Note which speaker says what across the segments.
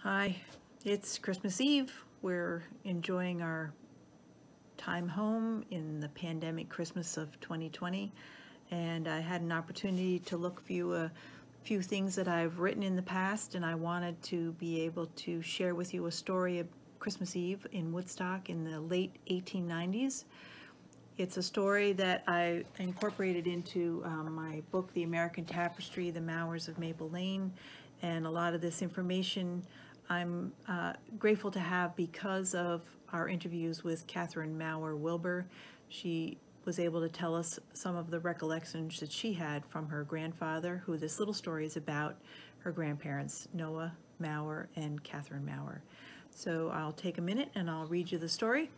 Speaker 1: Hi, it's Christmas Eve. We're enjoying our time home in the pandemic Christmas of 2020, and I had an opportunity to look through a few things that I've written in the past, and I wanted to be able to share with you a story of Christmas Eve in Woodstock in the late 1890s. It's a story that I incorporated into my book, The American Tapestry, The Mowers of Maple Lane, and a lot of this information I'm grateful to have because of our interviews with Catherine Mower Wilber. She was able to tell us some of the recollections that she had from her grandfather, who this little story is about, her grandparents, Noah Mower and Catherine Mower. So I'll take a minute and I'll read you the story.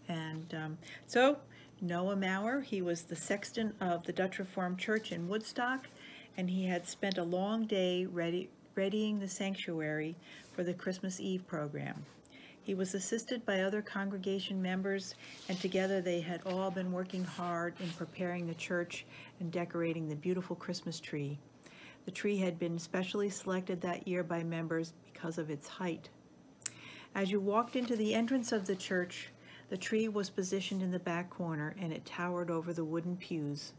Speaker 1: And so Noah Mower, he was the sexton of the Dutch Reformed Church in Woodstock, and he had spent a long day readying the sanctuary for the Christmas Eve program. He was assisted by other congregation members, and together they had all been working hard in preparing the church and decorating the beautiful Christmas tree. The tree had been specially selected that year by members because of its height. As you walked into the entrance of the church, the tree was positioned in the back corner, and it towered over the wooden pews.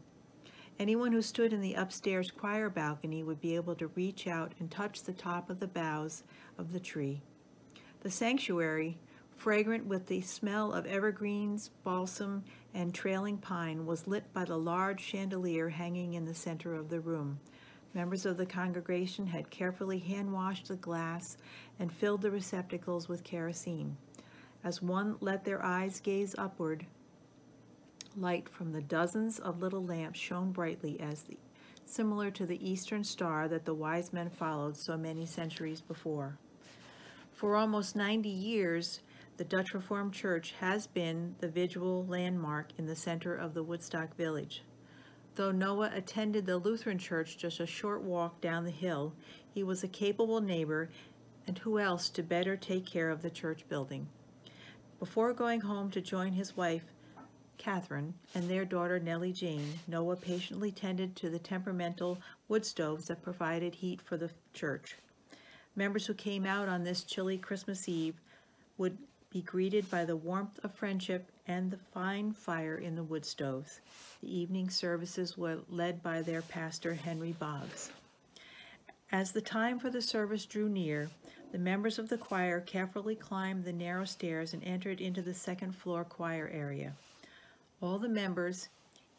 Speaker 1: Anyone who stood in the upstairs choir balcony would be able to reach out and touch the top of the boughs of the tree. The sanctuary, fragrant with the smell of evergreens, balsam, and trailing pine, was lit by the large chandelier hanging in the center of the room. Members of the congregation had carefully hand-washed the glass and filled the receptacles with kerosene. As one let their eyes gaze upward, light from the dozens of little lamps shone brightly similar to the eastern star that the wise men followed so many centuries before. For almost 90 years, the Dutch Reformed Church has been the visual landmark in the center of the Woodstock village. Though Noah attended the Lutheran church just a short walk down the hill, he was a capable neighbor, and who else to better take care of the church building? Before going home to join his wife, Catherine, and their daughter Nellie Jane, Noah patiently tended to the temperamental wood stoves that provided heat for the church. Members who came out on this chilly Christmas Eve would be greeted by the warmth of friendship and the fine fire in the wood stoves. The evening services were led by their pastor, Henry Boggs. As the time for the service drew near, the members of the choir carefully climbed the narrow stairs and entered into the second-floor choir area. All the members,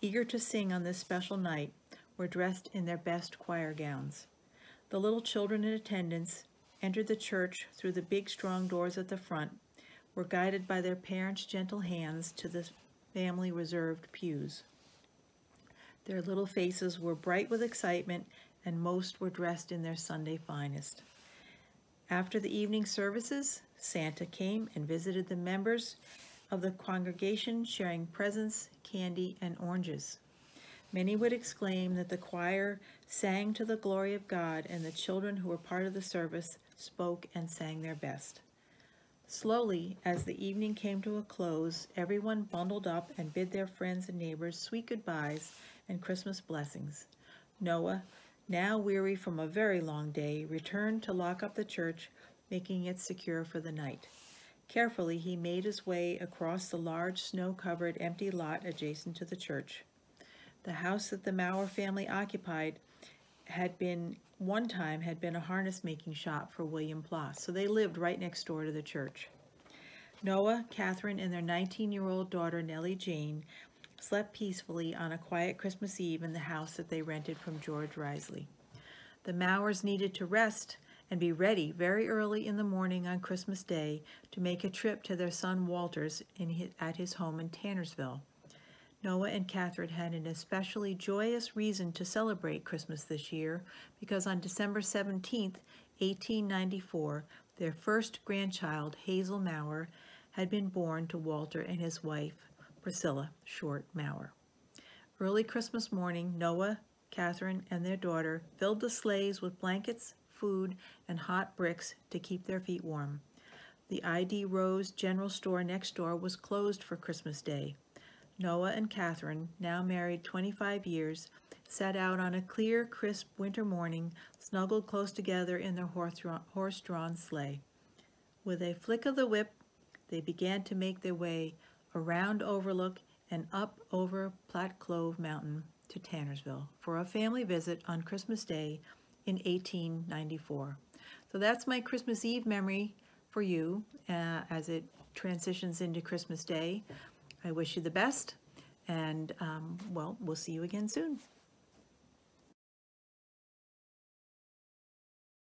Speaker 1: eager to sing on this special night, were dressed in their best choir gowns. The little children in attendance entered the church through the big, strong doors at the front, were guided by their parents' gentle hands to the family-reserved pews. Their little faces were bright with excitement, and most were dressed in their Sunday finest. After the evening services, Santa came and visited the members of the congregation, sharing presents, candy, and oranges. Many would exclaim that the choir sang to the glory of God, and the children who were part of the service spoke and sang their best. Slowly, as the evening came to a close, everyone bundled up and bid their friends and neighbors sweet goodbyes and Christmas blessings. Noah, now weary from a very long day, returned to lock up the church, making it secure for the night. Carefully, he made his way across the large snow-covered empty lot adjacent to the church. The house that the Mower family occupied one time had been a harness-making shop for William Ploss, so they lived right next door to the church. Noah, Catherine, and their 19-year-old daughter Nellie Jane slept peacefully on a quiet Christmas Eve in the house that they rented from George Risley. The Mowers needed to rest and be ready very early in the morning on Christmas Day to make a trip to their son Walter's at his home in Tannersville. Noah and Catherine had an especially joyous reason to celebrate Christmas this year because on December 17, 1894, their first grandchild, Hazel Mower, had been born to Walter and his wife, Priscilla Short Mower. Early Christmas morning, Noah, Catherine, and their daughter filled the sleighs with blankets, food, and hot bricks to keep their feet warm. The I.D. Rose general store next door was closed for Christmas Day. Noah and Catherine, now married 25 years, set out on a clear, crisp winter morning, snuggled close together in their horse-drawn sleigh. With a flick of the whip, they began to make their way around Overlook and up over Platte Clove Mountain to Tannersville for a family visit on Christmas Day in 1894. So that's my Christmas Eve memory for you as it transitions into Christmas Day. I wish you the best, and well, we'll see you again soon.